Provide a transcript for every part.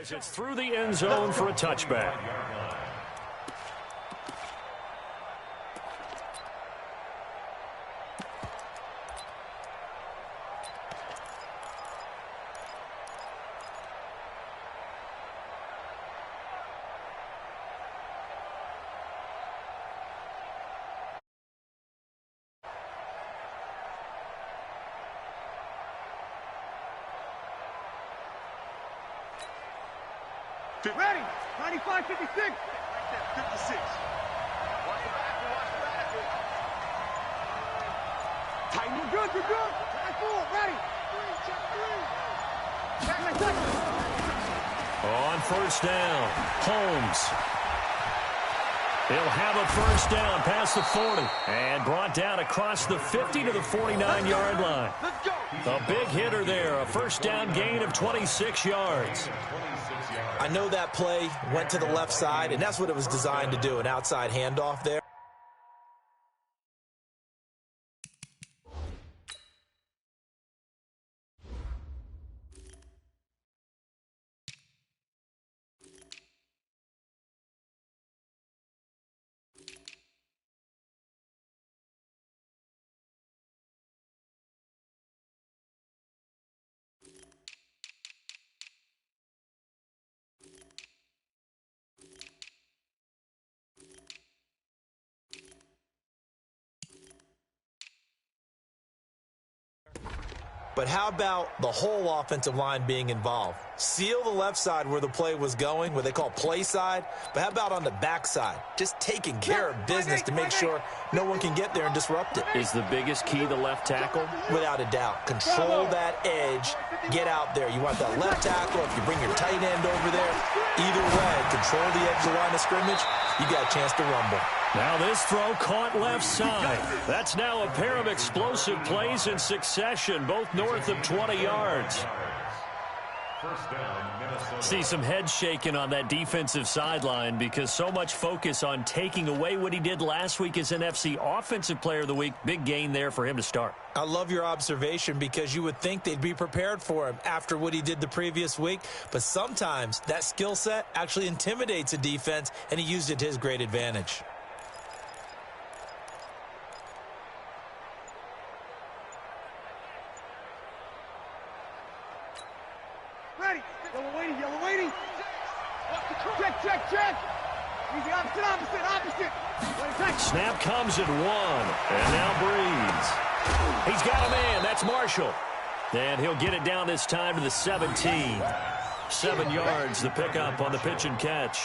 As it's through the end zone for a touchback. Ready, 95, 56. 56. Tighten, we're good, we're good. That's full, ready. On first down, Holmes. He'll have a first down past the 40 and brought down across the 50 to the 49-yard line. A big hitter there, a first down gain of 26 yards. I know that play went to the left side, and that's what it was designed to do, an outside handoff there. But how about the whole offensive line being involved? Seal the left side where the play was going, what they call play side. But how about on the back side? Just taking care of business to make sure no one can get there and disrupt it. Is the biggest key the left tackle? Without a doubt. Control that edge. Get out there. You want that left tackle. If you bring your tight end over there, either way, control the edge of the line of scrimmage, you got a chance to rumble. Now this throw caught left side. That's now a pair of explosive plays in succession, both north of 20 yards. See some head shaking on that defensive sideline because so much focus on taking away what he did last week as NFC Offensive Player of the Week. Big gain there for him to start. I love your observation because you would think they'd be prepared for him after what he did the previous week. But sometimes that skill set actually intimidates a defense, and he used it to his great advantage. Ready, yellow waiting. Check. Easy, opposite. Snap comes at 1, and now Breeze. He's got a man, that's Marshall. And he'll get it down this time to the 17. 7 yards, the pickup on the pitch and catch.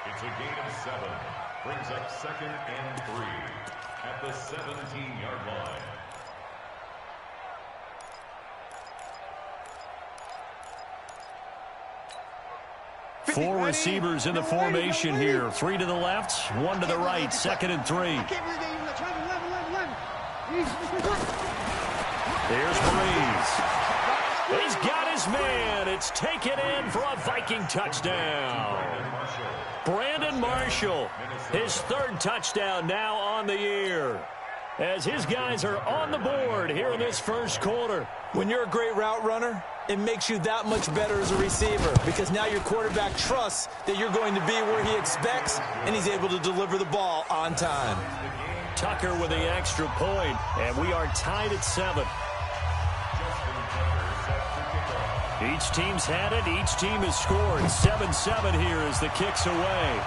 It's a gain of 7. Brings up 2nd and 3 at the 17-yard line. Four receivers in the formation here. 3 to the left, 1 to the right, 2nd and 3. There's Breeze. He's got his man. It's taken in for a Viking touchdown. Brandon Marshall, his 3rd touchdown now on the year, as his guys are on the board here in this first quarter. When you're a great route runner, it makes you that much better as a receiver because now your quarterback trusts that you're going to be where he expects, and he's able to deliver the ball on time. Tucker with the extra point, and we are tied at 7. Each team's had it. Each team has scored. 7-7 here as the kick's away.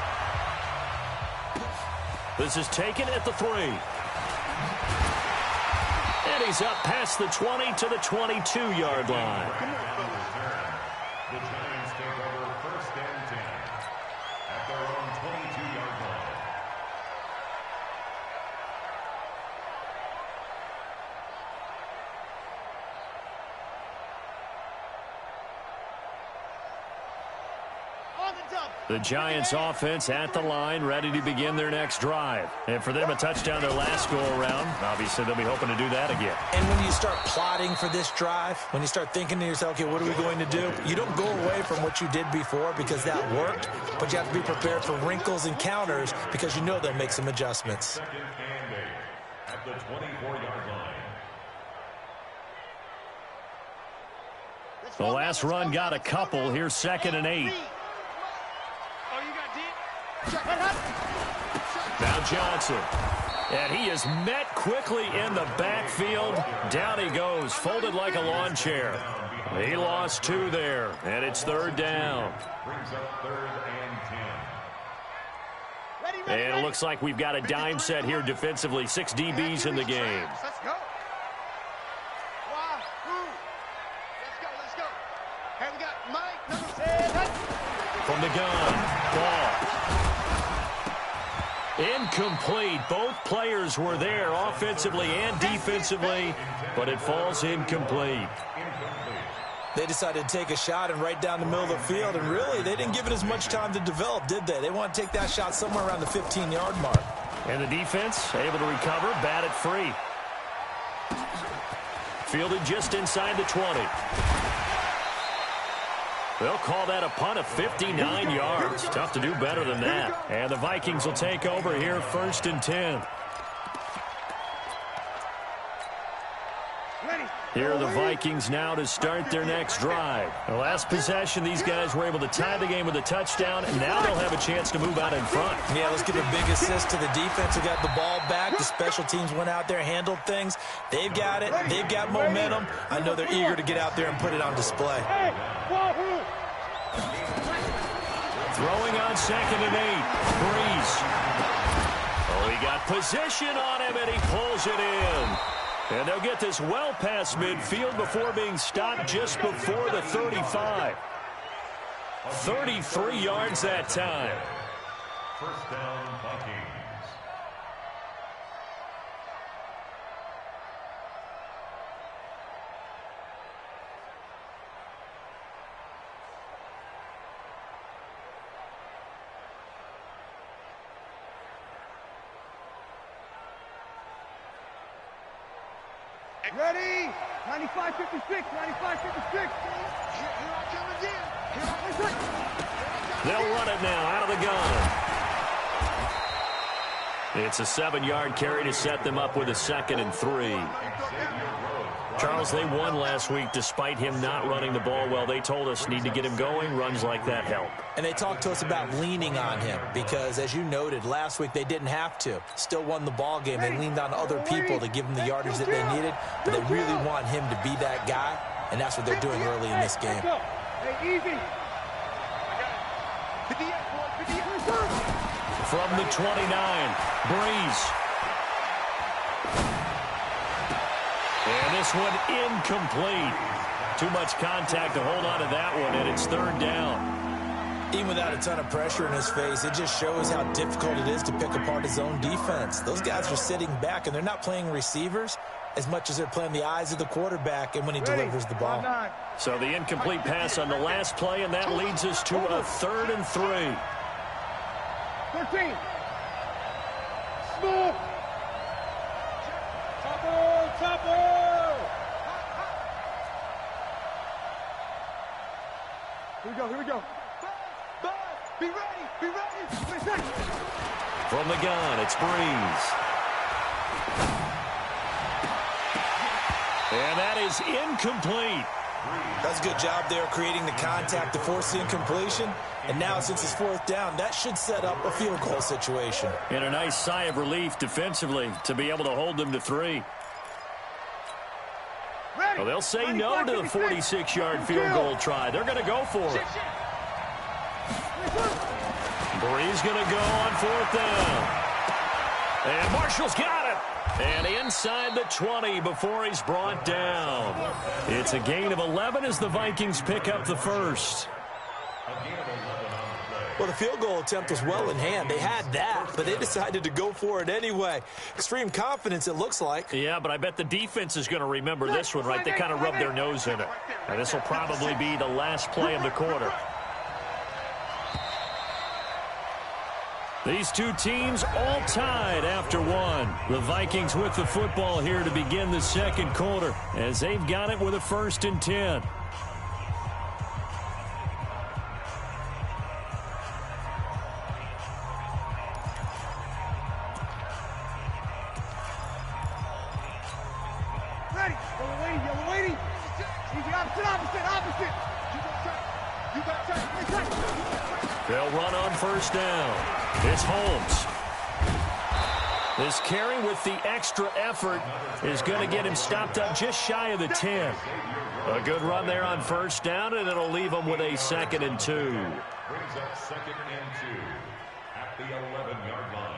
This is taken at the 3. And he's up past the 20 to the 22-yard line. The Giants take over 1st and 10 at their own 22-yard line. The Giants offense at the line, ready to begin their next drive. And for them, a touchdown their last go-around. Obviously, they'll be hoping to do that again. And when you start plotting for this drive, when you start thinking to yourself, okay, what are we going to do? You don't go away from what you did before because that worked, but you have to be prepared for wrinkles and counters because you know they'll make some adjustments. 2nd and 8 at the 24-yard line. The last run got a couple. Here's 2nd and 8. Now Johnson. And he is met quickly in the backfield. Down he goes, folded like a lawn chair. He lost 2 there, and it's 3rd down. Brings up 3rd and 10. And it looks like we've got a dime set here defensively. 6 DBs in the game. Let's go. Let's go. Hey, we got Mike, number 7. From the gun, ball. Incomplete. Both players were there offensively and defensively, but it falls incomplete. They decided to take a shot and right down the middle of the field, and really, they didn't give it as much time to develop, did they? They want to take that shot somewhere around the 15-yard mark. And the defense able to recover, bat it free. Fielded just inside the 20. They'll call that a punt of 59 yards. Tough to do better than that. And the Vikings will take over here, 1st and 10. Here are the Vikings now to start their next drive. The last possession, these guys were able to tie the game with a touchdown, and now they'll have a chance to move out in front. Yeah, let's give a big assist to the defense who got the ball back. The special teams went out there, handled things. They've got it. They've got momentum. I know they're eager to get out there and put it on display. Throwing on 2nd and 8. Breeze. Oh, he got position on him, and he pulls it in. And they'll get this well past midfield before being stopped just before the 35. 33 yards that time. 1st down, Vikings. Ready? 95-56, 95-56. Here I come again. They'll run it now out of the gun. It's a 7-yard carry to set them up with a 2nd and 3. Charles, they won last week despite him not running the ball well. They told us need to get him going. Runs like that help. And they talked to us about leaning on him because, as you noted, last week they didn't have to. Still won the ball game. They leaned on other people to give them the yardage that they needed, but they really want him to be that guy, and that's what they're doing early in this game. Hey, easy. From the 29, Breeze. And this one incomplete. Too much contact to hold on to that one, and it's 3rd down. Even without a ton of pressure in his face, it just shows how difficult it is to pick apart his own defense. Those guys are sitting back, and they're not playing receivers as much as they're playing the eyes of the quarterback and when he delivers the ball. So the incomplete pass on the last play, and that leads us to a 3rd and 3. 13. Smooth. Chopper. Here we go. Be ready. From the gun, it's Breeze. And that is incomplete. That's a good job there creating the contact to force the incompletion. And now, since it's 4th down, that should set up a field goal situation. And a nice sigh of relief defensively to be able to hold them to 3. Well, they'll say no to the 46-yard field goal try. They're going to go for it. Breeze going to go on 4th down. And Marshall's got it. And inside the 20 before he's brought down. It's a gain of 11 as the Vikings pick up the first. Well, the field goal attempt was well in hand. They had that, but they decided to go for it anyway. Extreme confidence, it looks like. Yeah, but I bet the defense is going to remember this one, right? They kind of rubbed their nose in it. And this will probably be the last play of the quarter. These two teams all tied after one. The Vikings with the football here to begin the second quarter as they've got it with a 1st and 10. Ready. Yellow waiting. Easy Opposite. You got track. They'll run on first down. It's Holmes. This carry with the extra effort is going to get him stopped up just shy of the 10. A good run there on first down, and it'll leave him with a 2nd and 2. Brings up 2nd and 2 at the 11-yard line.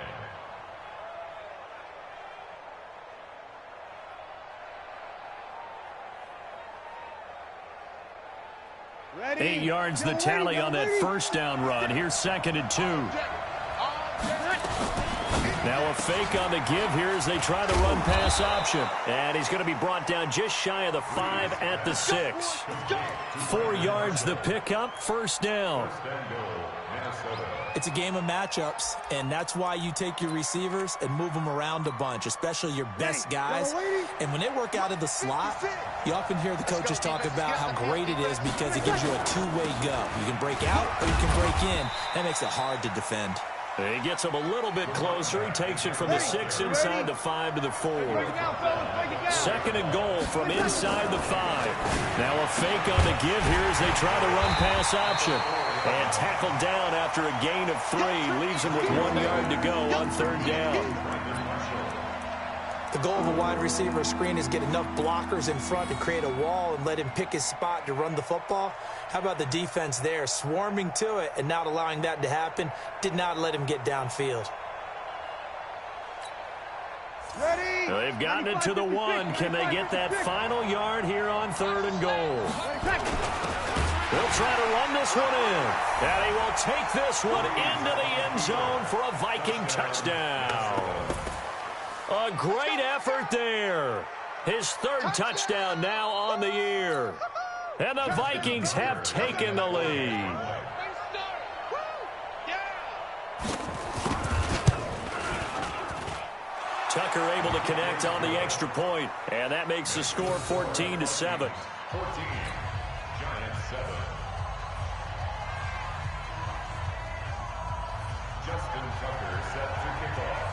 Ready. 8 yards the tally on that first down run. Here's 2nd and 2. Now a fake on the give here as they try the run-pass option. And he's going to be brought down just shy of the 5 at the 6. 4 yards the pickup, first down. It's a game of matchups, and that's why you take your receivers and move them around a bunch, especially your best guys. And when they work out of the slot, you often hear the coaches talk about how great it is because it gives you a two-way go. You can break out or you can break in. That makes it hard to defend. He gets him a little bit closer. He takes it from the 6 inside the 5 to the 4. 2nd and goal from inside the 5. Now a fake on the give here as they try the run-pass option. And tackled down after a gain of 3. Leaves him with 1 yard to go on 3rd down. The goal of a wide receiver screen is get enough blockers in front to create a wall and let him pick his spot to run the football. How about the defense there, swarming to it and not allowing that to happen? Did not let him get downfield. Ready. They've gotten it to the 1. Can they get that final yard here on 3rd and goal? They'll try to run this one in. And he will take this one into the end zone for a Viking touchdown. A great effort there. His 3rd touchdown now on the year. And the Vikings have taken the lead. Tucker able to connect on the extra point. And that makes the score 14-7. 14. Giants 7. Justin Tucker set to kick off.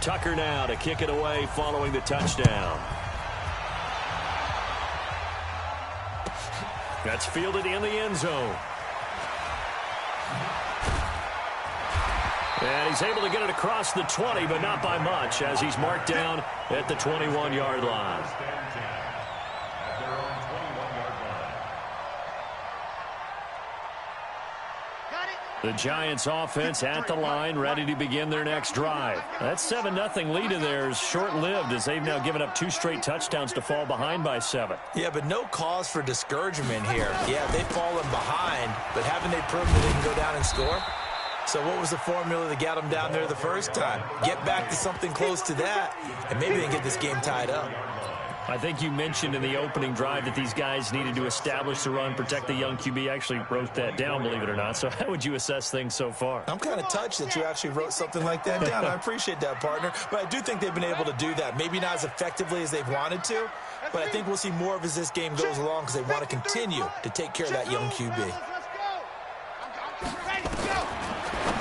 Tucker now to kick it away following the touchdown. That's fielded in the end zone. And he's able to get it across the 20, but not by much, as he's marked down at the 21-yard line. The Giants offense at the line, ready to begin their next drive. That 7-0 lead of theirs short-lived as they've now given up 2 straight touchdowns to fall behind by 7. Yeah, but no cause for discouragement here. Yeah, they've fallen behind, but haven't they proven that they can go down and score? So what was the formula that got them down there the first time? Get back to something close to that, and maybe they can get this game tied up. I think you mentioned in the opening drive that these guys needed to establish the run, protect the young QB. Actually wrote that down, believe it or not. So how would you assess things so far? I'm kind of touched that you actually wrote something like that down. I appreciate that, partner. But I do think they've been able to do that. Maybe not as effectively as they've wanted to, but I think we'll see more of as this game goes along because they want to continue to take care of that young QB.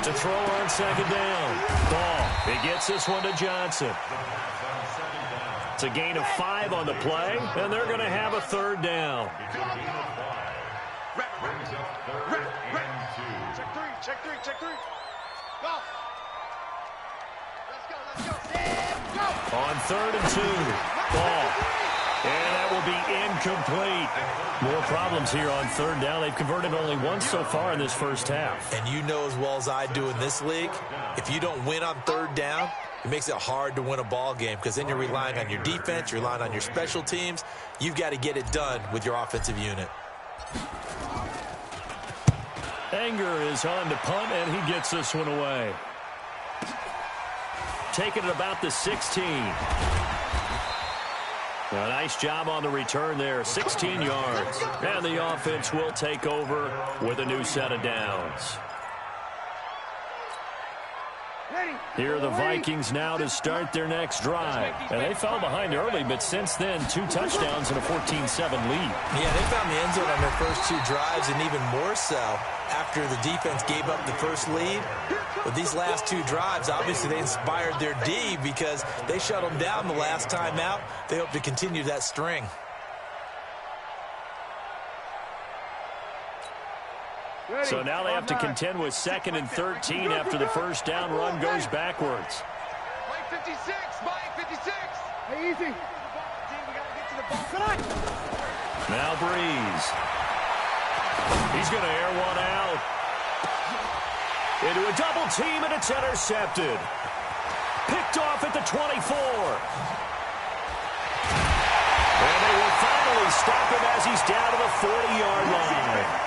To throw on 2nd down. Ball. He gets this one to Johnson. It's a gain of 5 on the play, and they're going to have a 3rd down. Check three. Go. Let's go. On 3rd and 2. Ball. And that will be incomplete. More problems here on 3rd down. They've converted only once so far in this first half. And you know as well as I do in this league, if you don't win on 3rd down, it makes it hard to win a ball game because then you're relying on your defense, you're relying on your special teams. You've got to get it done with your offensive unit. Anger is on to punt, and he gets this one away. Taking it about the 16. A nice job on the return there, 16 yards. And the offense will take over with a new set of downs. Here are the Vikings now to start their next drive. And they fell behind early, but since then, 2 touchdowns and a 14-7 lead. Yeah, they found the end zone on their first 2 drives, and even more so after the defense gave up the first lead. But these last 2 drives, obviously they inspired their D because they shut them down the last time out. They hope to continue that string. So now they have to contend with 2nd and 13 after the first down run goes backwards. Mike 56, Mike 56. Hey, easy. Now Breeze. He's going to air one out. Into a double team, and it's intercepted. Picked off at the 24. And they will finally stop him as he's down to the 40-yard line.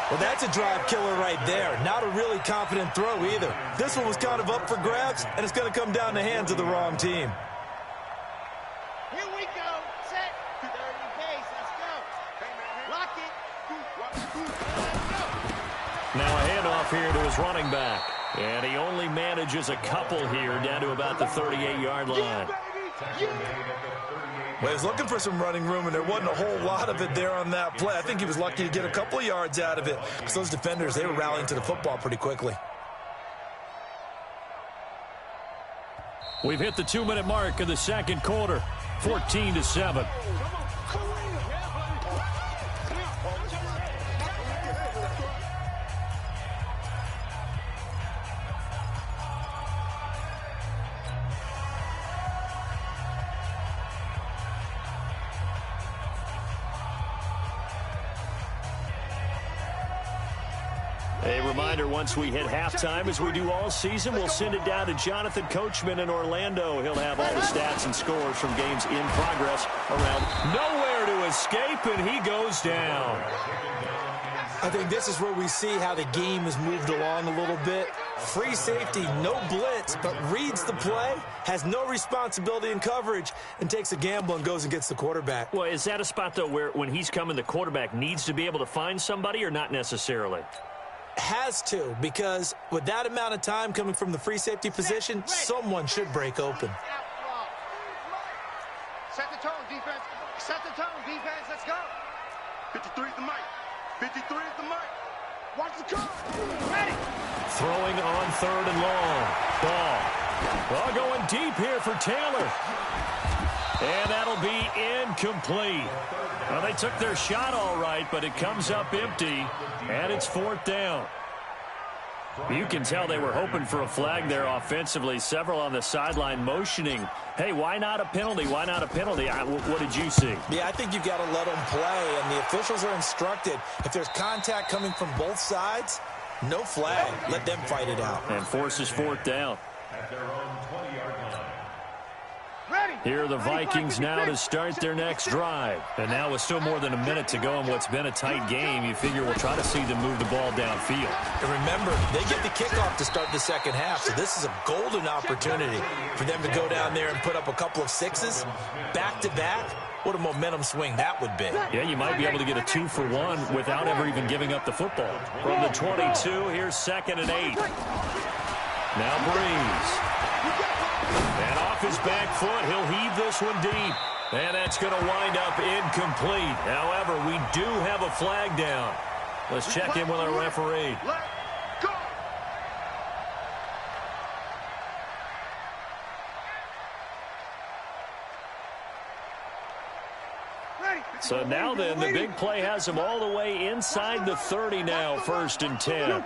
Well, that's a drive killer right there. Not a really confident throw either. This one was kind of up for grabs, and it's going to come down the hands of the wrong team. Here we go. Set. 30 base. Let's go. Lock it. Let's go. Now a handoff here to his running back. And he only manages a couple here down to about the 38-yard line. Well, he was looking for some running room, and there wasn't a whole lot of it there on that play. I think he was lucky to get a couple of yards out of it because those defenders, they were rallying to the football pretty quickly. We've hit the 2-minute mark of the second quarter, 14-7. A reminder, once we hit halftime, as we do all season, we'll send it down to Jonathan Coachman in Orlando. He'll have all the stats and scores from games in progress around. Nowhere to escape, and he goes down. I think this is where we see how the game has moved along a little bit. Free safety, no blitz, but reads the play, has no responsibility in coverage, and takes a gamble and goes and gets the quarterback. Well, is that a spot, though, where when he's coming, the quarterback needs to be able to find somebody or not necessarily? Has to, because with that amount of time coming from the free safety position, someone should break open. Set the tone, defense. Set the tone, defense. Let's go. 53 is the mic. 53 is the mic. Watch the car. Ready. Throwing on 3rd and long. Ball. Well, going deep here for Taylor. And that'll be incomplete. Well, they took their shot all right, but it comes up empty, and it's 4th down. You can tell they were hoping for a flag there offensively. Several on the sideline motioning, hey, why not a penalty? Why not a penalty? What did you see? Yeah, I think you've got to let them play, and the officials are instructed. If there's contact coming from both sides, no flag. Let them fight it out. And forces 4th down. At their own 20-yard line. Here are the Vikings now to start their next drive. And now with still more than a minute to go in what's been a tight game, you figure we'll try to see them move the ball downfield. And remember, they get the kickoff to start the second half, so this is a golden opportunity for them to go down there and put up a couple of sixes back-to-back. What a momentum swing that would be. Yeah, you might be able to get a 2-for-1 without ever even giving up the football. From the 22, here's 2nd and 8. Now Breeze. And off his back foot, he'll heave this one deep. And that's going to wind up incomplete. However, we do have a flag down. Let's check in with our referee. So now then, the big play has him all the way inside the 30 now, 1st and 10.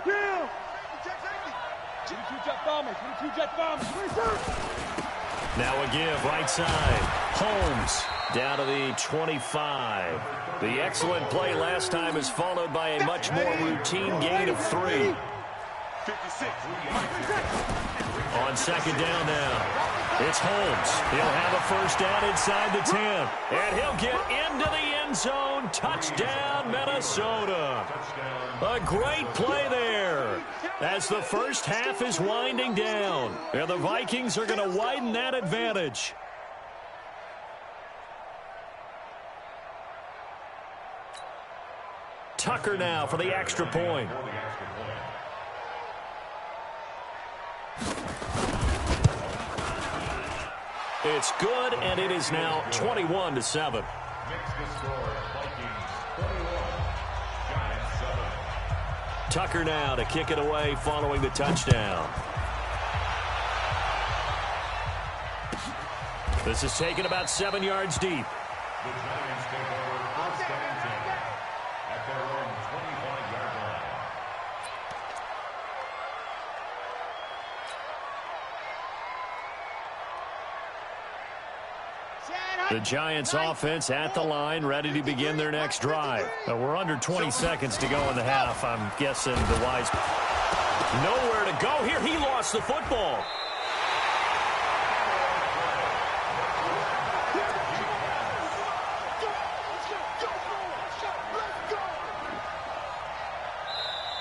Now a give, right side. Holmes down to the 25. The excellent play last time is followed by a much more routine gain of 3. 56. On 2nd down now. It's Holmes. He'll have a 1st down inside the 10. And he'll get into the end zone. Touchdown, Minnesota. A great play there as the first half is winding down. And the Vikings are going to widen that advantage. Tucker now for the extra point. It's good, and it is now 21-7. Tucker now to kick it away following the touchdown. This is taken about 7 yards deep. The Giants take over 1st and 10 at their own 25-yard line. The Giants offense at the line, ready to begin their next drive. We're under 20 seconds to go in the half. I'm guessing the wise... Nowhere to go here. He lost the football.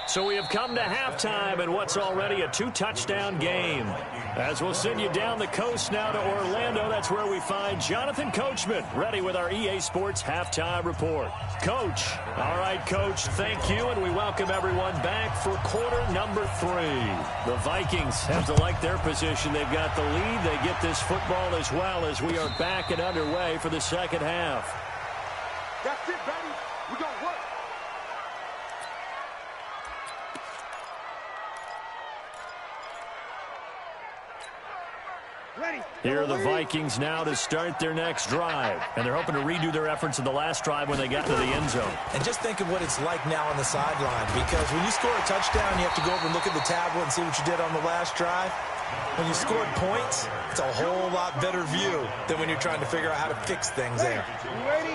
So we have come to halftime in what's already a 2-touchdown game. As we'll send you down the coast now to Orlando, that's where we find Jonathan Coachman, ready with our EA Sports Halftime Report. Coach. All right, Coach, thank you, and we welcome everyone back for quarter number 3. The Vikings have to like their position. They've got the lead. They get this football as well as we are back and underway for the second half. That's it, baby. We're going to work. Here are the Vikings now to start their next drive. And they're hoping to redo their efforts in the last drive when they got to the end zone. And just think of what it's like now on the sideline, because when you score a touchdown, you have to go over and look at the tablet and see what you did on the last drive. When you scored points, it's a whole lot better view than when you're trying to figure out how to fix things there.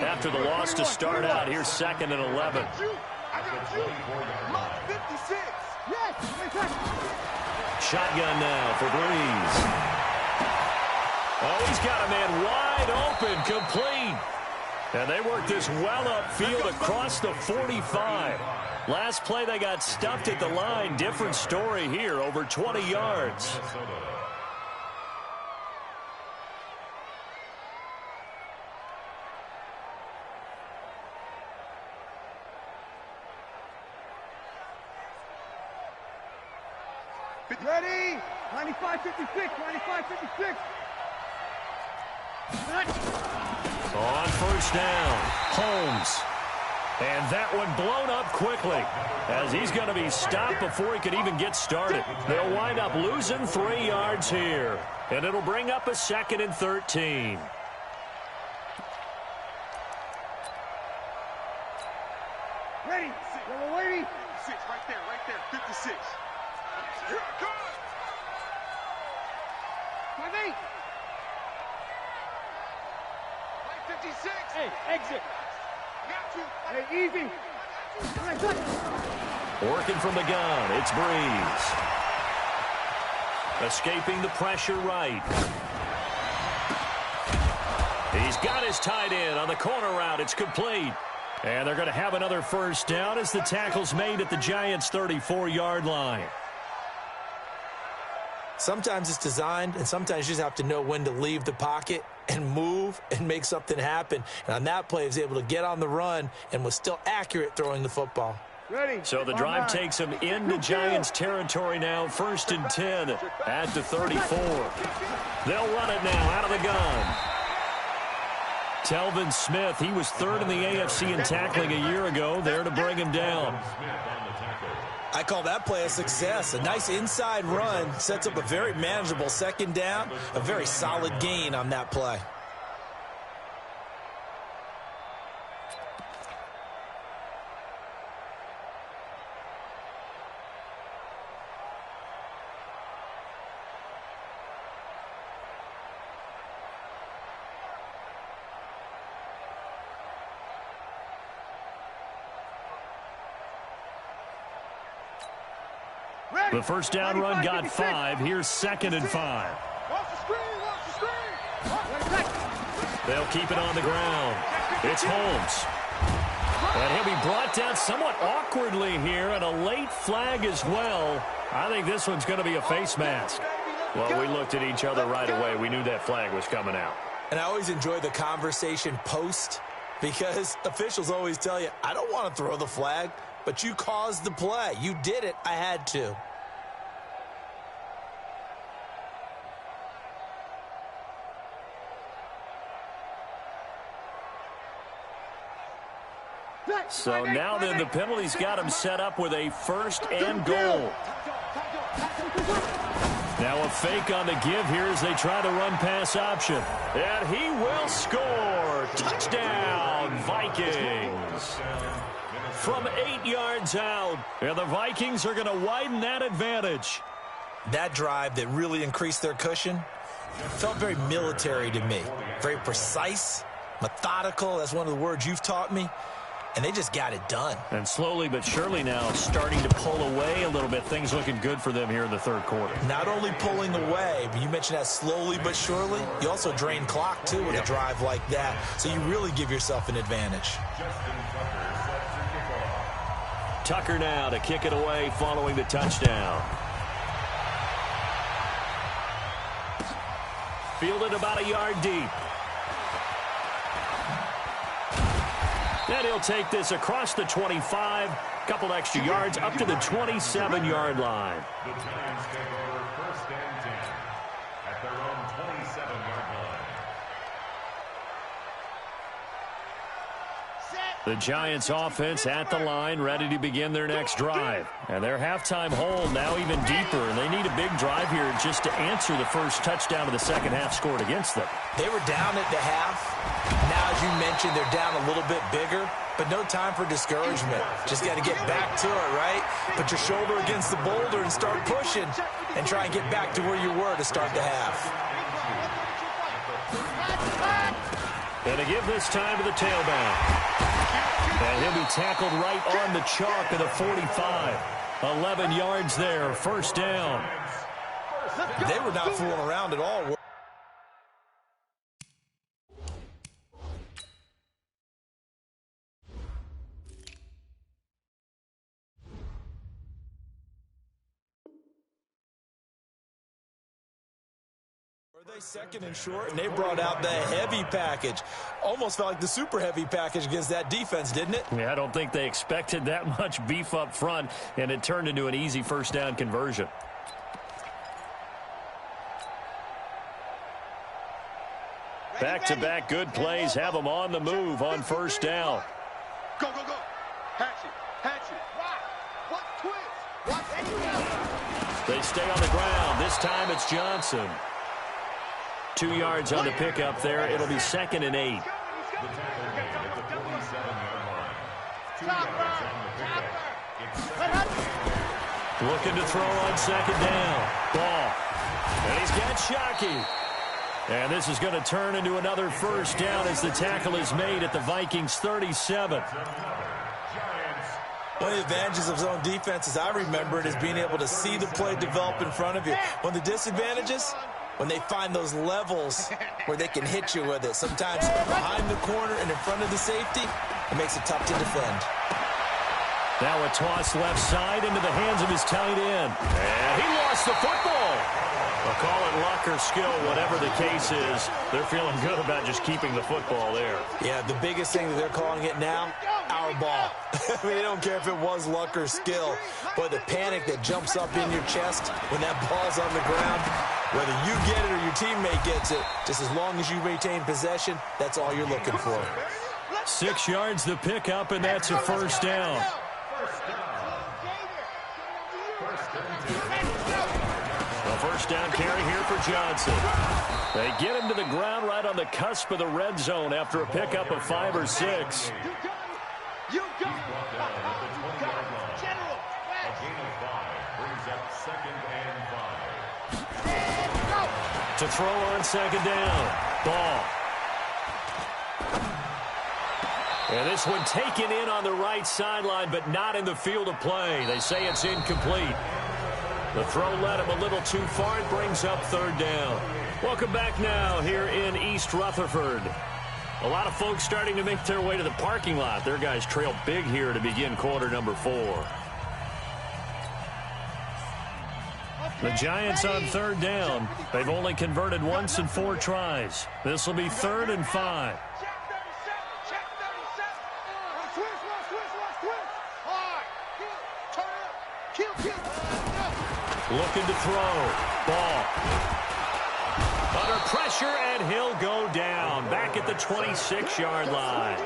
After the loss to start out, here's 2nd and 11. I got you. Mark 56. Yes. Shotgun now for Breeze. Oh, he's got a man wide open, complete. And they work this well upfield across the 45. Last play, they got stuffed at the line. Different story here, over 20 yards. Ready? 95-56, 95-56. On first down, Holmes. And that one blown up quickly as he's going to be stopped before he could even get started. They'll wind up losing 3 yards here. And it'll bring up a 2nd and 13. Ready? Yellow lady. 56, right there, 56. Here I come. 5-8. 56. Hey, exit. Got you. Hey, easy. Working from the gun, it's Breeze. Escaping the pressure right. He's got his tight end on the corner route. It's complete. And they're going to have another first down as the tackle's made at the Giants' 34-yard line. Sometimes it's designed, and sometimes you just have to know when to leave the pocket and move and make something happen. And on that play, he was able to get on the run and was still accurate throwing the football. Ready. So the drive takes him into Giants territory now, 1st and 10 at the 34. They'll run it now out of the gun. Telvin Smith, he was 3rd in the AFC in tackling a year ago, there to bring him down. I call that play a success. A nice inside run sets up a very manageable 2nd down, a very solid gain on that play. The first down run got 5. Here's 2nd and 5. They'll keep it on the ground. It's Holmes. And he'll be brought down somewhat awkwardly here, and a late flag as well. I think this one's going to be a face mask. Well, we looked at each other right away. We knew that flag was coming out. And I always enjoy the conversation post, because officials always tell you, I don't want to throw the flag, but you caused the play. You did it. I had to. So now then the penalty's got him set up with a 1st and goal. Now a fake on the give here as they try to run pass option. And he will score. Touchdown, Vikings. From 8 yards out. And the Vikings are going to widen that advantage. That drive that really increased their cushion, Felt very military to me. Very precise, methodical. That's one of the words you've taught me. And they just got it done. And slowly but surely now starting to pull away a little bit. Things looking good for them here in the third quarter. Not only pulling away, but you mentioned that slowly but surely. You also drain clock, too, with a drive like that. So you really give yourself an advantage. Tucker now to kick it away following the touchdown. Fielded about a yard deep. And he'll take this across the 25, couple extra yards up to the 27-yard line. The Giants take over first and 10 at their own 27-yard line. The Giants offense at the line, ready to begin their next drive. And their halftime hole now even deeper, and they need a big drive here just to answer the first touchdown of the second half scored against them. They were down at the half. Now, as you mentioned, they're down a little bit bigger, but no time for discouragement. Just got to get back to it, right? Put your shoulder against the boulder and start pushing and try and get back to where you were to start the half. And to give this time to the tailback. And he'll be tackled right on the chalk of the 45. 11 yards there, first down. They were not fooling around at all. They second and short, and they brought out the heavy package. Almost felt like the super heavy package against that defense, didn't it? Yeah, I don't think they expected that much beef up front, and it turned into an easy first down conversion. Back-to-back good plays have them on the move on first down. Go, go, go. Hatch it. What twist? What? They stay on the ground. This time it's Johnson. 2 yards on the pickup there. It'll be second and 8. The tackle made at the 47-yard line. 2 yards on the pickup. It's second. Looking to throw on second down. Ball. And he's got Shockey. And this is going to turn into another first down as the tackle is made at the Vikings 37. One of the advantages of zone defense, as I remember it, is being able to see the play develop in front of you. One of the disadvantages, when they find those levels where they can hit you with it. Sometimes behind the corner and in front of the safety, it makes it tough to defend. Now a toss left side into the hands of his tight end. And he lost the football. They'll call it luck or skill, whatever the case is. They're feeling good about just keeping the football there. Yeah, the biggest thing that they're calling it now, our ball. I mean, they don't care if it was luck or skill. But the panic that jumps up in your chest when that ball's on the ground, whether you get it or your teammate gets it, just as long as you retain possession, that's all you're looking for. 6 yards the pickup, and that's a first down. First down carry here for Johnson. They get him to the ground right on the cusp of the red zone after a pickup of 5 or 6. You got it. General. A gain of 5 brings up second and 5. To throw on second down. Ball. And this one taken in on the right sideline, but not in the field of play. They say it's incomplete. The throw led him a little too far. It brings up third down. Welcome back now here in East Rutherford. A lot of folks starting to make their way to the parking lot. Their guys trail big here to begin quarter number 4. The Giants on third down. They've only converted once in 4 tries. This will be 3rd and 5. Looking to throw. Ball. Under pressure, and he'll go down. Back at the 26-yard line.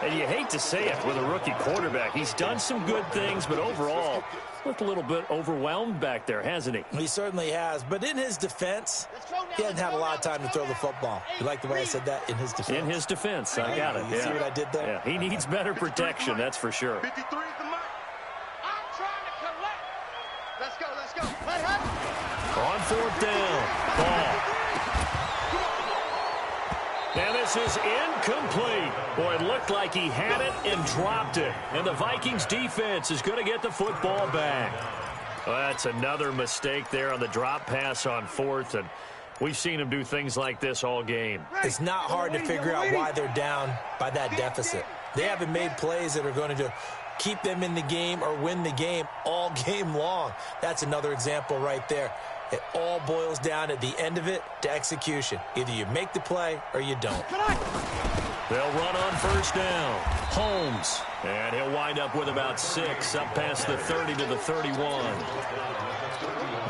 And you hate to say it with a rookie quarterback. He's done some good things, but overall, looked a little bit overwhelmed back there, hasn't he? He certainly has. But in his defense, he hasn't had a lot of time to throw the football. You like the way I said that? In his defense. In his defense. I got it. You see what I did there? Yeah, he needs better protection, that's for sure. 53 is the mark. I'm trying to collect. Let's go. Let On fourth down. Ball. And this is incomplete. Boy, it looked like he had it and dropped it. And the Vikings defense is going to get the football back. Well, that's another mistake there on the drop pass on fourth. And we've seen him do things like this all game. It's not hard to figure out why they're down by that deficit. They haven't made plays that are going to keep them in the game or win the game all game long. That's another example right there. It all boils down at the end of it to execution. Either you make the play or you don't. They'll run on first down. Holmes. And he'll wind up with about 6 up past the 30 to the 31.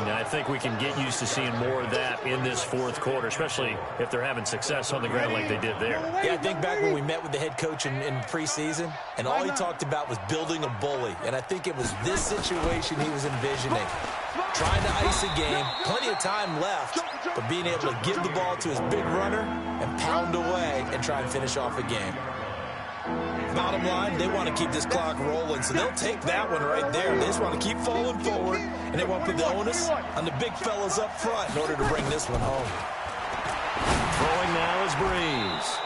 Now, I think we can get used to seeing more of that in this fourth quarter, especially if they're having success on the ground like they did there. Yeah, I think back when we met with the head coach in preseason, and all he talked about was building a bully. And I think it was this situation he was envisioning. Trying to ice a game, plenty of time left, but being able to give the ball to his big runner and pound away and try and finish off a game. Bottom line, they want to keep this clock rolling, so they'll take that one right there. They just want to keep falling forward, and they want to put the onus on the big fellas up front in order to bring this one home. Throwing now is Breeze.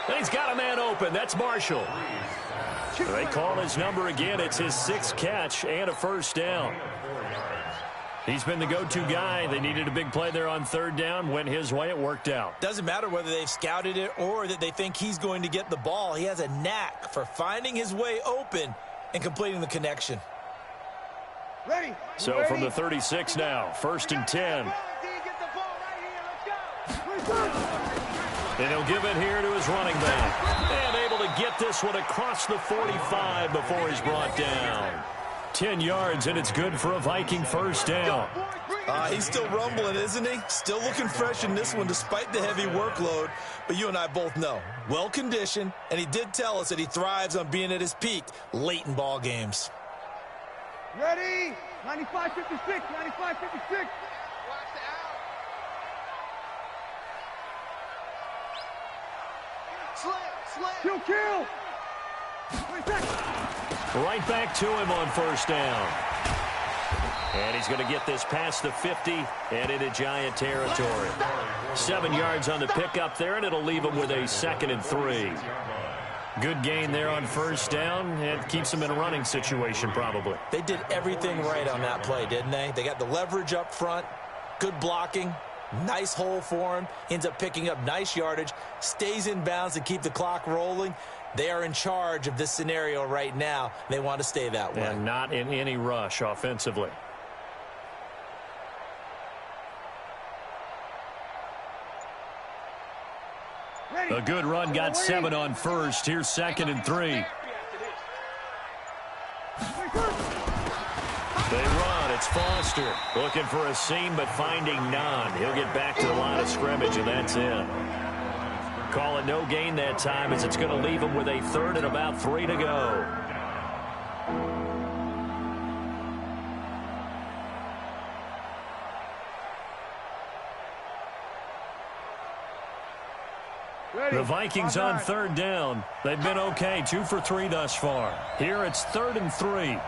And he's got a man open. That's Marshall. They call his number again. It's his 6th catch and a first down. He's been the go-to guy. They needed a big play there on third down. Went his way. It worked out. Doesn't matter whether they've scouted it or that they think he's going to get the ball. He has a knack for finding his way open and completing the connection. Ready. So from the 36 now, 1st and 10. And he'll give it here to his running back. And able to get this one across the 45 before he's brought down. 10 yards, and it's good for a Viking first down. He's still rumbling, isn't he? Still looking fresh in this one despite the heavy workload. But you and I both know, well-conditioned, and he did tell us that he thrives on being at his peak late in ball games. Ready. 95-56, 95-56. Kill. Right back to him on first down. And he's going to get this past the 50 and into Giant territory. 7 yards on the pickup there, and it'll leave him with a 2nd and 3. Good gain there on first down, and keeps him in a running situation probably. They did everything right on that play, didn't they? They got the leverage up front, good blocking, nice hole for him, ends up picking up nice yardage, stays in bounds to keep the clock rolling. They are in charge of this scenario right now. They want to stay that way. And not in any rush offensively. A good run, got 7 on first. Here's 2nd and 3. They run. It's Foster. Looking for a seam, but finding none. He'll get back to the line of scrimmage, and that's it. Call it no gain that time, as it's going to leave him with a 3rd and about 3 to go. The Vikings on 3rd down. They've been okay, 2 for 3 thus far. Here it's 3rd and 3.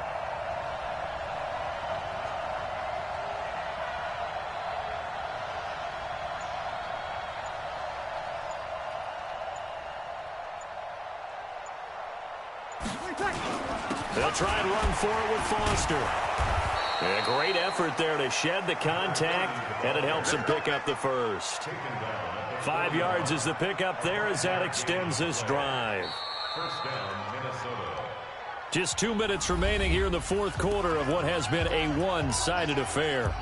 They'll try and run for it with Foster. A great effort there to shed the contact, and it helps him pick up the first. 5 yards is the pickup there as that extends this drive. First down, Minnesota. Just 2 minutes remaining here in the fourth quarter of what has been a one-sided affair.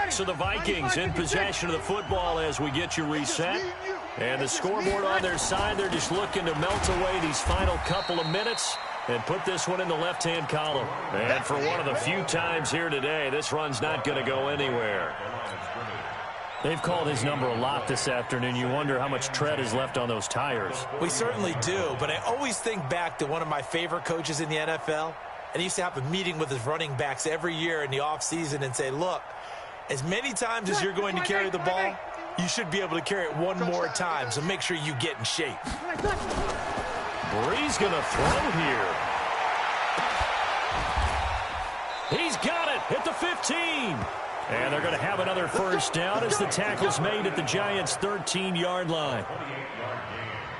So the Vikings in possession of the football as we get you reset. And the scoreboard on their side, they're just looking to melt away these final couple of minutes and put this one in the left-hand column. And for one of the few times here today, this run's not going to go anywhere. They've called his number a lot this afternoon. You wonder how much tread is left on those tires. We certainly do, but I always think back to one of my favorite coaches in the NFL. And he used to have a meeting with his running backs every year in the offseason and say, look, as many times as you're going to carry the ball, you should be able to carry it one more time, so make sure you get in shape. Breeze going to throw here. He's got it at the 15. And they're going to have another first down as the tackle's made at the Giants' 13-yard line.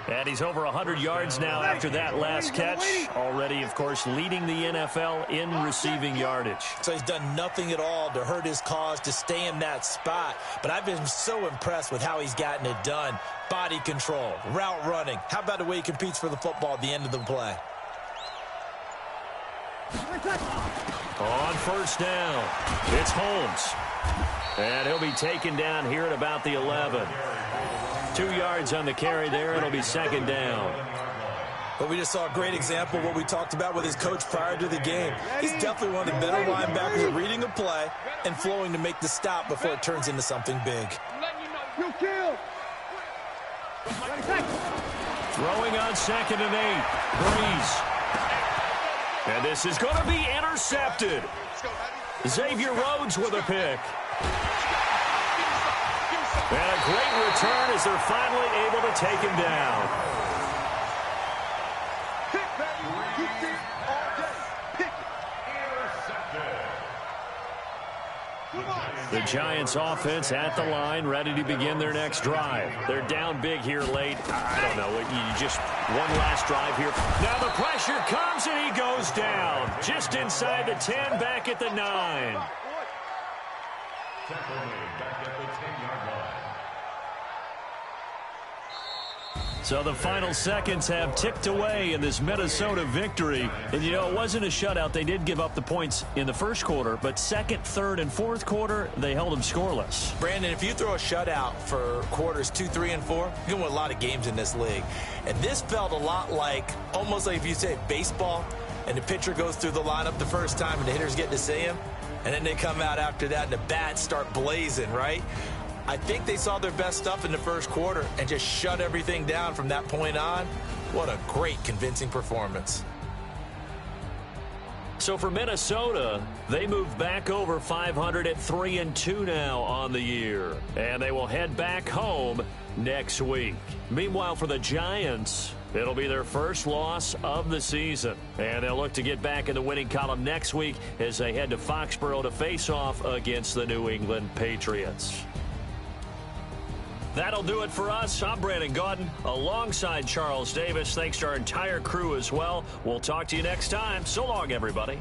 And he's over 100 yards now after that last catch. Already, of course, leading the NFL in receiving yardage. So he's done nothing at all to hurt his cause, to stay in that spot. But I've been so impressed with how he's gotten it done. Body control, route running. How about the way he competes for the football at the end of the play? On first down, it's Holmes. And he'll be taken down here at about the 11. 2 yards on the carry there. It'll be second down. But we just saw a great example of what we talked about with his coach prior to the game. He's definitely one of the better linebackers at reading a play and flowing to make the stop before it turns into something big. Throwing on 2nd and 8. Breeze. And this is going to be intercepted. Xavier Rhodes with a pick. And a great return as they're finally able to take him down. The Giants offense at the line, ready to begin their next drive. They're down big here late. I don't know. You just one last drive here. Now the pressure comes and he goes down. Just inside the 10, back at the 9. Back at the 10-yard line. So the final seconds have ticked away in this Minnesota victory. And, you know, it wasn't a shutout. They did give up the points in the first quarter, but second, third, and fourth quarter, they held them scoreless. Brandon, if you throw a shutout for quarters 2, 3, and 4, you're going to win a lot of games in this league. And this felt a lot like, almost like if you say baseball, and the pitcher goes through the lineup the first time and the hitters get to see him, and then they come out after that and the bats start blazing, right? I think they saw their best stuff in the first quarter and just shut everything down from that point on. What a great, convincing performance. So for Minnesota, they move back over 500 at 3-2 now on the year. And they will head back home next week. Meanwhile, for the Giants, it'll be their first loss of the season. And they'll look to get back in the winning column next week as they head to Foxborough to face off against the New England Patriots. That'll do it for us. I'm Brandon Gaudin alongside Charles Davis. Thanks to our entire crew as well. We'll talk to you next time. So long, everybody.